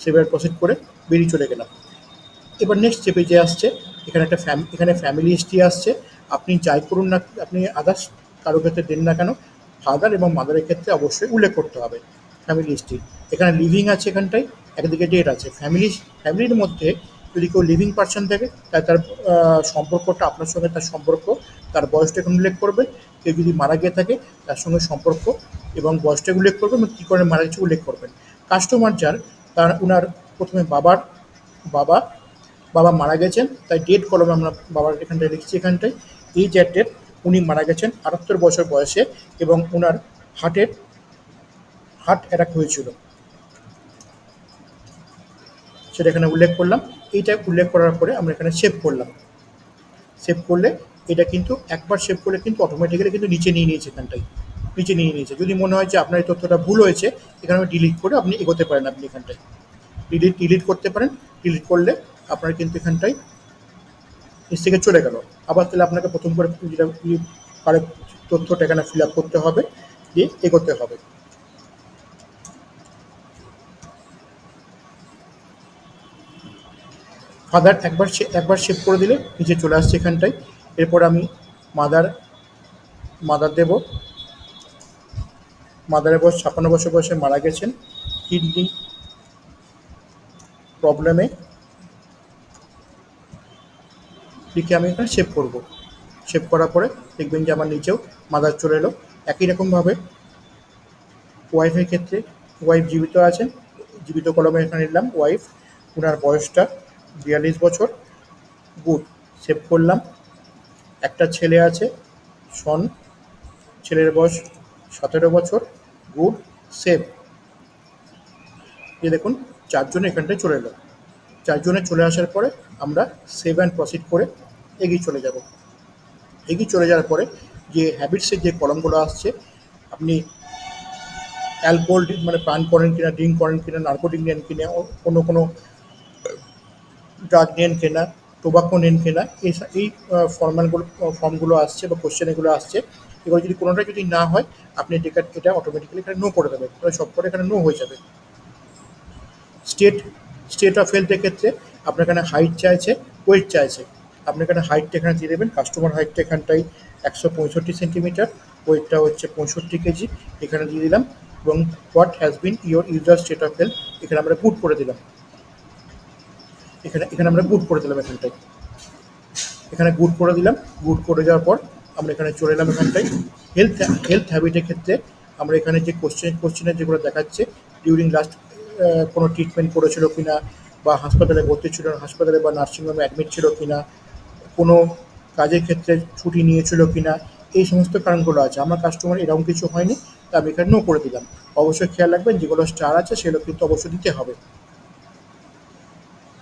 সেভ অ্যান্ড প্রসিড করে বেরিয়ে চলে গেলাম। এবার নেক্সট যে পেজে আসছে এখানে এখানে ফ্যামিলি হিস্ট্রি আসছে। আপনি যাই করুন না, আপনি আদার্স কারো ক্ষেত্রে দেন না কেন, ফাদার এবং মাদারের ক্ষেত্রে অবশ্যই উল্লেখ করতে হবে ফ্যামিলি হিস্ট্রি। এখানে লিভিং আছে এখানটায়, একদিকে ডেট আছে। ফ্যামিলির মধ্যে যদি কেউ লিভিং পার্সন থাকে তার সম্পর্কটা আপনার সঙ্গে, তার সম্পর্ক, তার বয়সটা এখানে উল্লেখ করবেন। কেউ যদি মারা গিয়ে থাকে তার সঙ্গে সম্পর্ক এবং বয়সটা উল্লেখ করবেন এবং কী করে মারা গেছে উল্লেখ করবেন। কাস্টমার যার, তার ওনার প্রথমে বাবা বাবা মারা গেছেন, তাই ডেট কলমে আমরা বাবার এখানটায় লিখছি এখানটায়। এই যে ডেট, উনি মারা গেছেন 78 বছর বয়সে এবং ওনার হার্ট অ্যাটাক হয়েছিল। সেটা এখানে উল্লেখ করলাম। এইটা উল্লেখ করার পরে আমরা এখানে সেভ করলাম। সেভ করলে এটা কিন্তু একবার সেভ করলে কিন্তু অটোমেটিক্যালি কিন্তু নিচে নিয়ে নিয়েছে এখানটায়, নিচে নিয়ে নিয়েছে। যদি মনে হয় যে আপনার এই তথ্যটা ভুল হয়েছে, এখানে ডিলিট করে আপনি এগোতে পারেন, আপনি এখানটায় ডিলিট করতে পারেন। ডিলিট করলে আপনার কিন্তু এখানটায় নিচ থেকে চলে গেল। আবার তাহলে আপনাকে প্রথম করে যেটা কারেক্ট তথ্যটা এখানে ফিল আপ করতে হবে, দিয়ে এগোতে হবে। ফাদার একবার সেভ করে দিলে নিচে চলে আসছে এখানটায়। এরপর আমি মাদার মাদার দেব। মাদারের বয়স 56 বছর বয়সে মারা গেছেন কিডনি প্রবলেমে। লিখে আমি এখানে সেভ করব। সেভ করার পরে দেখবেন যে আমার নিচেও মাদার চলে এলো। একই রকমভাবে ওয়াইফের ক্ষেত্রে ওয়াইফ জীবিত আছেন, জীবিত কলমে এখানে নিলাম ওয়াইফ, ওনার বয়সটা 42 বছর, গুড, সেভ করলাম। একটা ছেলে আছে শন, ছেলের বয়স 17 বছর, গুড, সেভ। এই দেখুন চারজনে এখানটায় চলে এলো। চারজনে চলে আসার পরে আমরা সেভ অ্যান্ড প্রসিড করে এগিয়ে চলে যাব। এগিয়ে চলে যাওয়ার পরে যে হ্যাবিটসের যে কলমগুলো আসছে, আপনি অ্যালকোহল মানে পান করেন কিনা, ড্রিঙ্ক করেন কিনা, নার্কোটিক নেন কিনা, কোনো ড্রাগ নেন কিনা, টোবাকো নেন কিনা, এই ফর্মগুলো আসছে বা কোশ্চেন এগুলো আসছে। এগুলো যদি কোনোটা যদি না হয়, আপনি এটা অটোমেটিক্যালি এখানে নো করে দেবেন, তাহলে সব করে এখানে নো হয়ে যাবে। স্টেট স্টেট অফ হেলথের ক্ষেত্রে আপনার এখানে হাইট চাইছে, ওয়েট চাইছে। আপনি এখানে হাইটটা এখানে দিয়ে দেবেন, কাস্টমার হাইটটা এখানটায় 165 সেন্টিমিটার, ওয়েটটা হচ্ছে 65 কেজি, এখানে দিয়ে দিলাম। এবং what has been your user state of health, এখানে আমরা গুড করে দিলাম। এখানে আমরা গুড করে দিলাম। এখানে গুড করে দিলাম। গুড করে যাওয়ার পর আমরা এখানে চলে এলাম এখানটায় হেলথ হেলথ হ্যাবিটের ক্ষেত্রে। আমরা এখানে যে কোশ্চেনের যেগুলো দেখাচ্ছে, ডিউরিং লাস্ট কোনো ট্রিটমেন্ট করেছিল কিনা, বা হাসপাতালে ভর্তি ছিল, হাসপাতালে বা নার্সিংহোমে অ্যাডমিট ছিল কিনা, কোনো কাজের ক্ষেত্রে ছুটি নিয়েছিল কিনা, এই সমস্ত কারণগুলো আছে। আমার কাস্টমার এরকম কিছু হয়নি, তা আমি এখানে নো করে দিলাম। অবশ্যই খেয়াল রাখবেন যেগুলো স্টার আছে সেগুলো কিন্তু অবশ্যই দিতে হবে।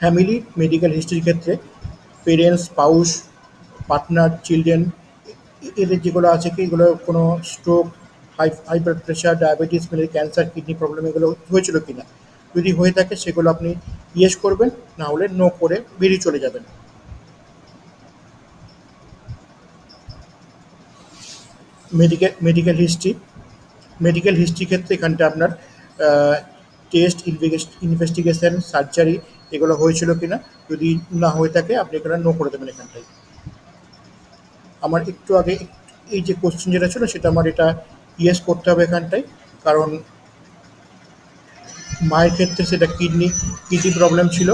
ফ্যামিলি মেডিকেল হিস্ট্রির ক্ষেত্রে পেরেন্টস, স্পাউস, পার্টনার, চিলড্রেন, এদের যেগুলো আছে কি, এগুলো কোনো stroke, high blood pressure, diabetes, cancer, kidney problem এগুলো হয়েছিল কিনা। যদি হয়ে থাকে সেগুলো আপনি ইয়েস করবেন, না হলে নো করে বেরিয়ে চলে যাবেন। মেডিকেল হিস্ট্রি মেডিকেল হিস্ট্রির ক্ষেত্রে এখানটা আপনার টেস্ট, ইনভেস্টিগেশন, সার্জারি এগুলো হয়েছিল কিনা। যদি না হয়ে থাকে আপনি এখানে নো করে দেবেন এখানটায়। আমার একটু আগে এই যে কোশ্চেন যেটা ছিল সেটা আমার এটা ইয়েস করতে হবে এখানটায়, কারণ মায়ের ক্ষেত্রে সেটা কিডনি প্রবলেম ছিল।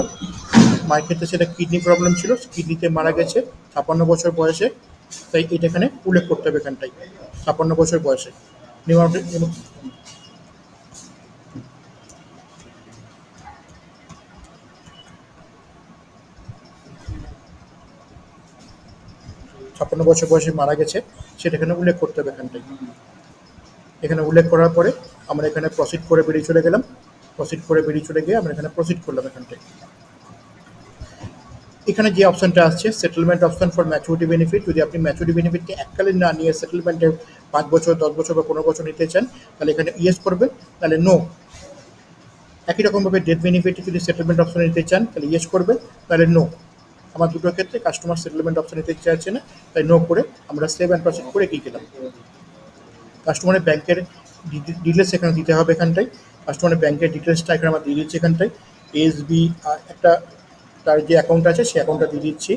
মায়ের ক্ষেত্রে সেটা কিডনি প্রবলেম ছিল, কিডনিতে মারা গেছে 56 বছর বয়সে। তাই এটা এখানে উল্লেখ করতে হবে এখানটায়, 56 বছর বয়সে। 56 বছর বয়সে মারা গেছে, সেটা এখানে উল্লেখ করতে হবে এখানটায়। এখানে উল্লেখ করার পরে আমরা এখানে প্রসিড করে বেরিয়ে চলে গেলাম। প্রসিড করে বেরিয়ে চলে গিয়ে আমরা এখানে প্রসিড করলাম এখানটায়। এখানে যে অপশনটা আসছে settlement option for maturity benefit, যদি আপনি ম্যাচুরিটি বেনিফিটকে এককালীন না নিয়ে সেটেলমেন্টে 5 বছর, 10 বছর বা 15 বছর নিতে চান, তাহলে এখানে ইয়েস করবেন, তাহলে নো। একই রকমভাবে ডেথ বেনিফিটে যদি সেটেলমেন্ট অপশন নিতে চান তাহলে ইয়েস করবেন, তাহলে নো। আমার দুটোর ক্ষেত্রে কাস্টমার সেটেলমেন্ট অপশন নিতে চাইছে না, তাই নো করে আমরা সেভ অ্যান্ড প্রসিড করে এগিয়ে গেলাম। কাস্টমারের ব্যাংকের ডিটেলস এখানে দিতে হবে এখানটায়। কাস্টমারের ব্যাংকের ডিটেলসটা এখানে আমরা দিয়ে দিচ্ছি এখানটায়। এসবি একটা তার যে অ্যাকাউন্ট আছে সেই অ্যাকাউন্টটা দিয়ে দিচ্ছি।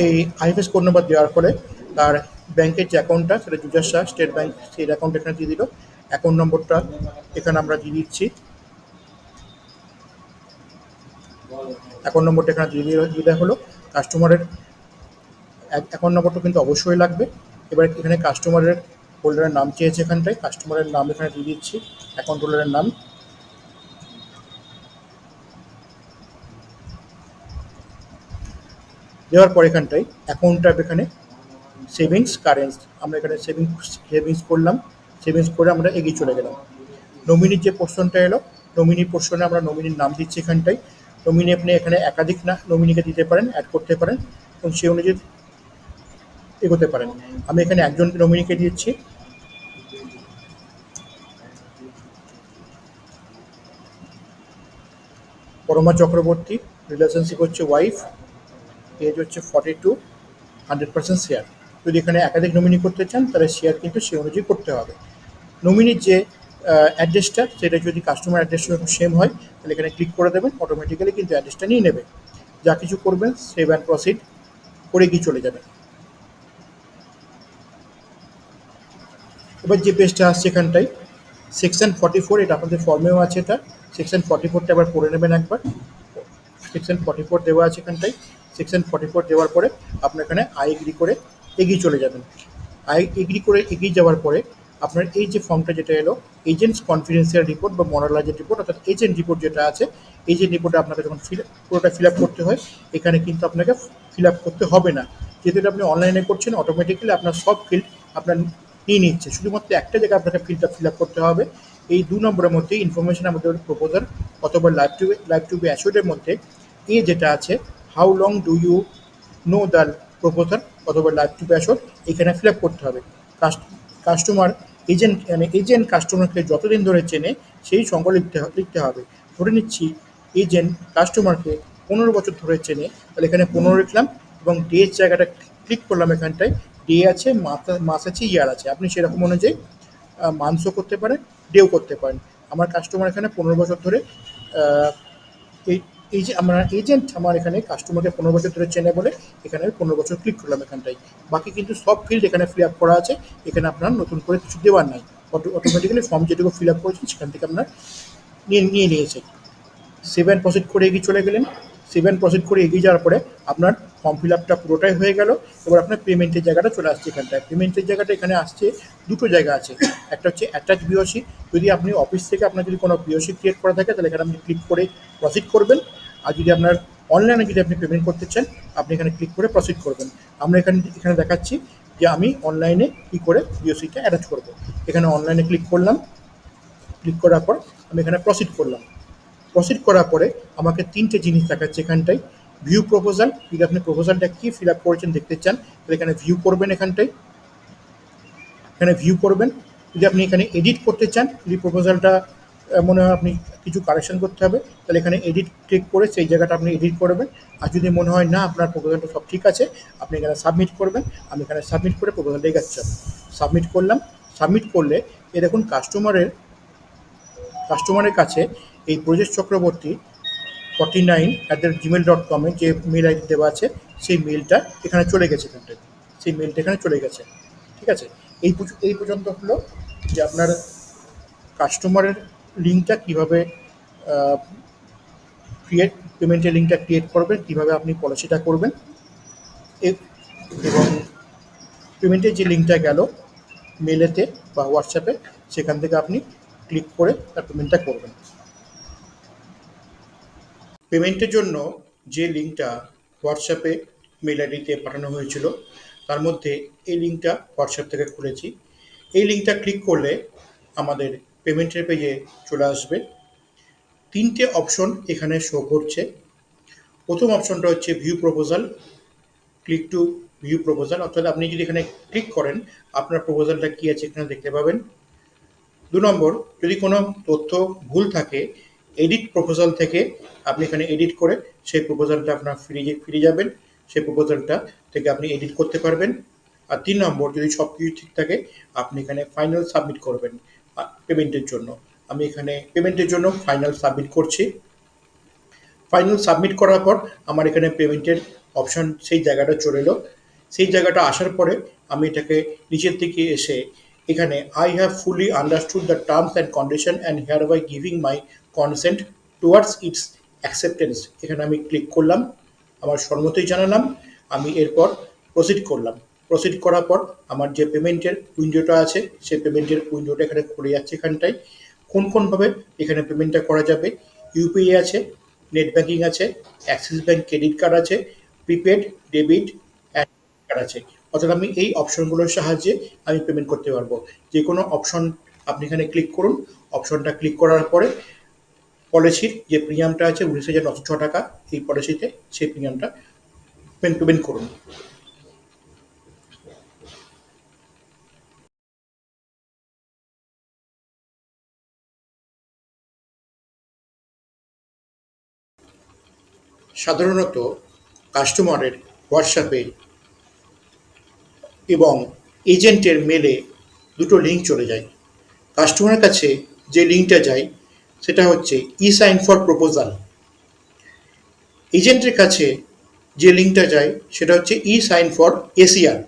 এই আইএফএস কোড নাম্বার দেওয়ার ফলে তার ব্যাংকের যে অ্যাকাউন্টটা সেটা জুজার শাহ স্টেট ব্যাংক, সেই অ্যাকাউন্ট এখানে দিয়ে দিল। অ্যাকাউন্ট নম্বরটা এখানে আমরা দিয়ে দিচ্ছি। অ্যাকাউন্ট নম্বরটা এখানে দিয়ে দেওয়া হলো। কাস্টমারের অ্যাকাউন্ট নম্বরটা কিন্তু অবশ্যই লাগবে। এবার এখানে কাস্টমারের হোল্ডারের নাম চেয়েছে এখানটায়, কাস্টমারের নাম এখানে দিয়ে দিচ্ছি, অ্যাকাউন্ট হোল্ডারের নাম। দেওয়ার পর এখানটায় অ্যাকাউন্ট টাইপ এখানে সেভিংস কারেন্ট, আমরা এখানে সেভিংস করলাম। সেভিংস করে আমরা এগিয়ে চলে গেলাম। নমিনির যে পোর্শনটা এলো, নমিনি পোর্শনে আমরা নমিনির নাম দিচ্ছি এখানটায়। নমিনি আপনি এখানে একাধিক নমিনিকে দিতে পারেন, অ্যাড করতে পারেন এবং সেই অনুযায়ী এগোতে পারেন। আমি এখানে একজন নমিনিকে দিচ্ছি। পরমা চক্রবর্তী, রিলেশনশিপ হচ্ছে ওয়াইফ, এজ হচ্ছে 42, 100% শেয়ার। যদি এখানে একাধিক নমিনি করতে চান তাহলে শেয়ার কিন্তু সেই অনুযায়ী করতে হবে। নমিনির যে অ্যাড্রেসটা সেটা যদি কাস্টমার অ্যাড্রেসের সঙ্গে সেম হয় তাহলে এখানে ক্লিক করে দেবেন, অটোমেটিক্যালি কিন্তু অ্যাড্রেসটা নিয়ে নেবে। যা কিছু করবেন সেভ অ্যান্ড প্রসিড করে গিয়ে চলে যাবেন। এবার যে পেজটা আসছে এখানটায় সেকশন 44, এটা আপনাদের ফর্মেও আছে, এটা সেকশন 44টা আবার পড়ে নেবেন একবার। সেকশন 44 দেওয়া আছে এখানটায়। সেকশন 44 দেওয়ার পরে আপনার এখানে আই এগ্রি করে এগিয়ে চলে যাবেন। আই এগ্রি করে এগিয়ে যাওয়ার পরে আপনার এই যে ফর্মটা যেটা এলো, এজেন্টস কনফিডেন্সিয়াল রিপোর্ট বা মরালাইজড রিপোর্ট, অর্থাৎ এজেন্ট রিপোর্ট যেটা আছে, এজেন্ট রিপোর্টে আপনাকে যখন পুরোটা ফিল আপ করতে হয়, এখানে কিন্তু আপনাকে ফিল আপ করতে হবে না। যেহেতু এটা আপনি অনলাইনে করছেন, অটোমেটিক্যালি আপনার সব ফিল্ড আপনার নিয়ে নিচ্ছে। শুধুমাত্র একটা জায়গায় আপনাকে ফিল আপ করতে হবে। এই 2 নম্বরের মধ্যে ইনফরমেশন আমাদের প্রপোজাল অথবা লাইভ টু বি অ্যাসিওর্ডের মধ্যে এ যেটা আছে, how long do you know the proposal অথবা লাইভ টু বি অ্যাসিওর্ড, এখানে ফিল আপ করতে হবে। কাস্টমার এজেন্ট মানে এজেন্ট কাস্টমারকে যতদিন ধরে চেনে সেই সংখ্যা লিখতে হবে। ধরে নিচ্ছি এজেন্ট কাস্টমারকে 15 বছর ধরে চেনে, তাহলে এখানে 15 লিখলাম এবং ডের জায়গাটা ক্লিক করলাম। এখানটায় ডে আছে, মাস আছে, ইয়ার আছে, আপনি সেরকম অনুযায়ী মান্থও করতে পারেন, ডেও করতে পারেন। আমার কাস্টমার এখানে 15 বছর ধরে এই এই যে আমার এজেন্ট আমার এখানে কাস্টমারকে 15 বছর ধরে চেনে বলে এখানে আমি 15 বছর ক্লিক করলাম এখানটায়। বাকি কিন্তু সব ফিল্ড এখানে ফিল আপ করা আছে, এখানে আপনার নতুন করে কিছু দেওয়ার নাই। অটোমেটিক্যালি ফর্ম যেটুকু ফিল আপ করেছেন সেখান থেকে আপনার নিয়ে নিয়েছে। সেভ অ্যান্ড প্রসিড করে এগিয়ে চলে গেলেন। সেভ অ্যান্ড প্রসিড করে এগিয়ে যাওয়ার পরে আপনার ফর্ম ফিল আপটা পুরোটাই হয়ে গেল। এবার আপনার পেমেন্টের জায়গাটা চলে আসছে এখানটায়। পেমেন্টের জায়গাটা এখানে আসছে, দুটো জায়গা আছে। একটা হচ্ছে অ্যাটাচ বিওসি, যদি আপনি অফিস থেকে আপনার যদি কোনো বিওসি ক্রিয়েট করা থাকে তাহলে এখানে আপনি ক্লিক করে প্রসিড করবেন। আর যদি আপনার অনলাইনে যদি আপনি পেমেন্ট করতে চান আপনি এখানে ক্লিক করে প্রসিড করবেন। আমরা এখানে দেখাচ্ছি যে আমি অনলাইনে কী করে বিওসিটা অ্যাটাচ করব। এখানে অনলাইনে ক্লিক করলাম, ক্লিক করার পর আমি এখানে প্রসিড করলাম। প্রসিড করার পরে আমাকে 3টে জিনিস দেখাচ্ছে এখানটায়। ভিউ প্রপোজাল, যদি আপনি প্রপোজালটা কী ফিল আপ করেছেন দেখতে চান তাহলে এখানে ভিউ করবেন। এখানে ভিউ করবেন। যদি আপনি এখানে এডিট করতে চান, যদি প্রপোজালটা মনে হয় আপনি কিছু কারেকশন করতে হবে তাহলে এখানে এডিট ক্লিক করে সেই জায়গাটা আপনি এডিট করবেন। আর যদি মনে হয় না আপনার প্রপোজালটা সব ঠিক আছে আপনি এখানে সাবমিট করবেন। আমি এখানে সাবমিট করে প্রপোজালটা এগাচ্ছি। সাবমিট করলাম। সাবমিট করলে এ দেখুন কাস্টমারের কাছে এই ব্রজেশ চক্রবর্তী 49@gmail.com যে মেল আইডি দেওয়া আছে সেই মেলটা এখানে চলে গেছে। এখানটায় সেই মেলটা এখানে চলে গেছে। ঠিক আছে, এই পর্যন্ত হলো যে আপনার কাস্টমারের লিঙ্কটা কীভাবে পেমেন্টের লিঙ্কটা ক্রিয়েট করবেন, কীভাবে আপনি পলিসিটা করবেন এবং পেমেন্টের যে লিঙ্কটা গেল মেলেতে বা হোয়াটসঅ্যাপে সেখান থেকে আপনি ক্লিক করে তার পেমেন্টটা করবেন। পেমেন্টের জন্য যে লিঙ্কটা হোয়াটসঅ্যাপে মেল আইডিতে পাঠানো হয়েছিল তার মধ্যে এই লিঙ্কটা হোয়াটসঅ্যাপ থেকে খুলেছি। এই লিঙ্কটা ক্লিক করলে আমাদের পেমেন্টের পেজে চলে আসবে। 3টে অপশন এখানে শো করছে। প্রথম অপশনটা হচ্ছে view proposal, click to view proposal, অর্থাৎ আপনি যদি এখানে ক্লিক করেন আপনার প্রপোজালটা কী আছে এখানে দেখতে পাবেন। 2 নম্বর, যদি কোনো তথ্য ভুল থাকে এডিট প্রপোজাল থেকে আপনি এখানে এডিট করে সেই প্রপোজালটা আপনার ফিরে যাবেন, সেই প্রপোজালটা থেকে আপনি এডিট করতে পারবেন। আর 3 নম্বর, যদি সব কিছু ঠিক থাকে আপনি এখানে ফাইনাল সাবমিট করবেন পেমেন্টের জন্য। আমি এখানে পেমেন্টের জন্য ফাইনাল সাবমিট করছি। ফাইনাল সাবমিট করার পর আমার এখানে পেমেন্টের অপশান সেই জায়গাটা চলে এলো। সেই জায়গাটা আসার পরে আমি এটাকে নিচের দিকে এসে এখানে I have fully understood the terms and condition and hereby giving my consent towards its acceptance, এখানে আমি ক্লিক করলাম, আমার সম্মতি জানালাম। আমি এরপর প্রসিড করলাম। প্রসিড করার পর আমার যে পেমেন্টের উইন্ডোটা আছে সেই পেমেন্টের উইন্ডোটা এখানে খুলে যাচ্ছে। এখানটায় কোনভাবে এখানে পেমেন্টটা করা যাবে, ইউপিআই আছে, নেট ব্যাঙ্কিং আছে, অ্যাক্সিস ব্যাঙ্ক ক্রেডিট কার্ড আছে, প্রিপেড, ডেবিট কার্ড আছে। অর্থাৎ আমি এই অপশনগুলোর সাহায্যে আমি পেমেন্ট করতে পারবো। যে কোনো অপশন আপনি এখানে ক্লিক করুন, অপশনটা ক্লিক করার পরে পলিসির যে প্রিমিয়ামটা আছে 19,906 টাকা, এই পলিসিতে সেই প্রিমিয়ামটা পেমেন্ট করুন। সাধারণত কাস্টমারের হোয়াটসঅ্যাপে এবং এজেন্টের মেলে দুটো লিঙ্ক চলে যায়। কাস্টমারের কাছে যে লিঙ্কটা যায় সেটা হচ্ছে ই সাইন ফর প্রপোজাল। এজেন্টের কাছে যে লিঙ্কটা যায় সেটা হচ্ছে ই সাইন ফর এসিআর।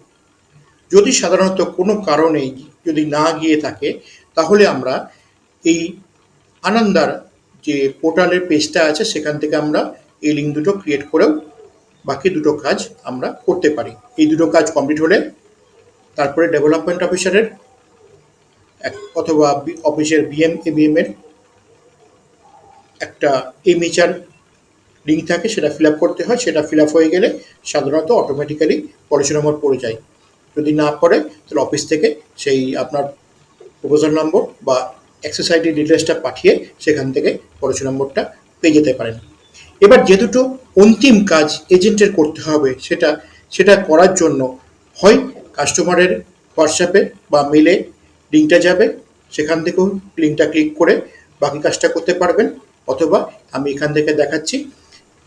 যদি সাধারণত কোনো কারণে যদি না গিয়ে থাকে তাহলে আমরা এই আনন্দার যে পোর্টালের পেজটা আছে সেখান থেকে আমরা এই লিঙ্ক দুটো ক্রিয়েট করেও বাকি দুটো কাজ আমরা করতে পারি। এই দুটো কাজ কমপ্লিট হলে তারপরে ডেভেলপমেন্ট অফিসারের অথবা অফিসের বিএম এবিএম এর একটা এমিচার লিঙ্ক থাকে, সেটা ফিল আপ করতে হয়। সেটা ফিল আপ হয়ে গেলে সাধারণত অটোমেটিক্যালি পলিসি নম্বর পড়ে যায়। যদি না পড়ে তাহলে অফিস থেকে সেই আপনার প্রপোজাল নম্বর বা অ্যাক্সেস আইডি ডিটেলসটা পাঠিয়ে সেখান থেকে পলিসি নম্বরটা পেয়ে যেতে পারেন। এবার যে দুটো অন্তিম কাজ এজেন্টের করতে হবে সেটা করার জন্য হয় কাস্টমারের হোয়াটসঅ্যাপে বা মেলে লিঙ্কটা যাবে, সেখান থেকেও লিঙ্কটা ক্লিক করে বাকি কাজটা করতে পারবেন, অথবা আমি এখান থেকে দেখাচ্ছি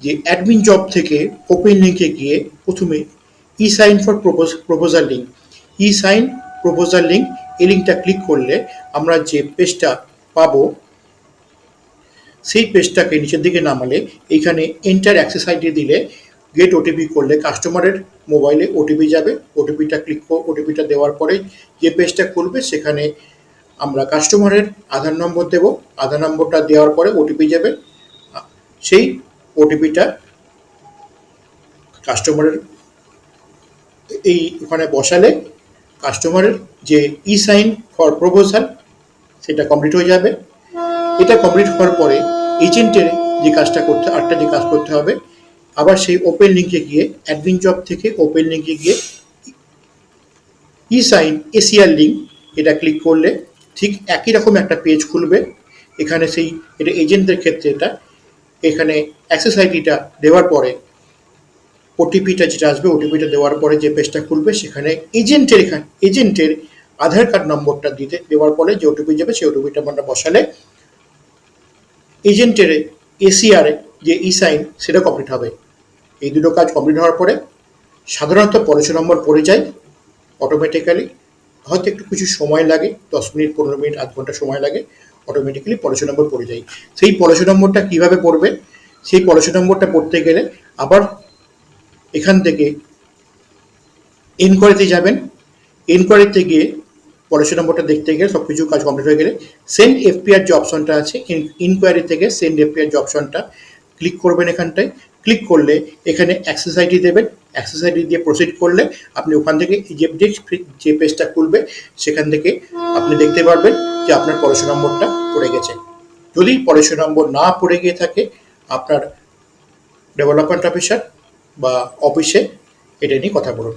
যে অ্যাডমিন জব থেকে ওপেন লিঙ্কে গিয়ে প্রথমে e sign for proposal link, e sign proposal link, এই লিঙ্কটা ক্লিক করলে আমরা যে পেজটা পাবো সেই পেজটাকে নিচের দিকে নামালে এইখানে এন্টার অ্যাক্সেস আইডি দিলে গেট ওটিপি করলে কাস্টমারের মোবাইলে ওটিপি যাবে। ওটিপিটা দেওয়ার পরে যে পেজটা খুলবে সেখানে আমরা কাস্টমারের আধার নম্বর দেব। আধার নম্বরটা দেওয়ার পরে ওটিপি যাবে। সেই ওটিপিটা কাস্টমারের এই ওখানে বসালে কাস্টমারের যে ই সাইন ফর প্রপোজাল সেটা কমপ্লিট হয়ে যাবে। এটা কমপ্লিট হওয়ার পরে এজেন্টের যে কাজটা যে কাজ করতে হবে, আবার সেই ওপেন লিঙ্কে গিয়ে অ্যাডমিন জব থেকে ওপেন লিঙ্কে গিয়ে ই সাইন এসিআর লিঙ্ক এটা ক্লিক করলে ঠিক একই রকম একটা পেজ খুলবে। এখানে এটা এজেন্টদের ক্ষেত্রে এখানে অ্যাক্সেস আইডিটা দেওয়ার পরে ওটিপিটা যেটা আসবে, ওটিপিটা দেওয়ার পরে যে পেজটা খুলবে সেখানে এজেন্টের আধার কার্ড নম্বরটা দেওয়ার পরে যে ওটিপি যাবে সেই ওটিপিটা আমরা বসালে এজেন্টের এসিআর যে ই সাইন সেটা কমপ্লিট হবে। এই দুটো কাজ কমপ্লিট হওয়ার পরে সাধারণত পলিসি নম্বর পড়ে যায় অটোমেটিক্যালি। হয়তো একটু কিছু সময় লাগে, 10 মিনিট 15 মিনিট আধ ঘন্টা সময় লাগে, অটোমেটিক্যালি পলিসি নম্বর পড়ে যায়। সেই পলিসি নম্বরটা কীভাবে পড়বে, সেই পলিসি নম্বরটা পড়তে গেলে আবার এখান থেকে এনকোয়ারিতে যাবেন। এনকোয়ারিতে গিয়ে পলিসি নম্বরটা দেখতে গেলে সব কিছু কাজ কমপ্লিট হয়ে গেলে সেন্ড এফপিআর যে অপশনটা আছে, ইনকোয়ারি থেকে সেন্ড এফপিআর যে অপশনটা ক্লিক করবেন। এখানটায় ক্লিক করলে এখানে অ্যাক্সেস আইডি দেবেন। অ্যাক্সেস আইডি দিয়ে প্রসিড করলে আপনি ওখান থেকে যে পেজটা খুলবে সেখান থেকে আপনি দেখতে পারবেন যে আপনার পলিসি নম্বরটা পড়ে গেছে। যদি পলিসি নম্বর না পড়ে গিয়ে থাকে আপনার ডেভেলপমেন্ট অফিসার বা অফিসে এটা নিয়ে কথা বলুন।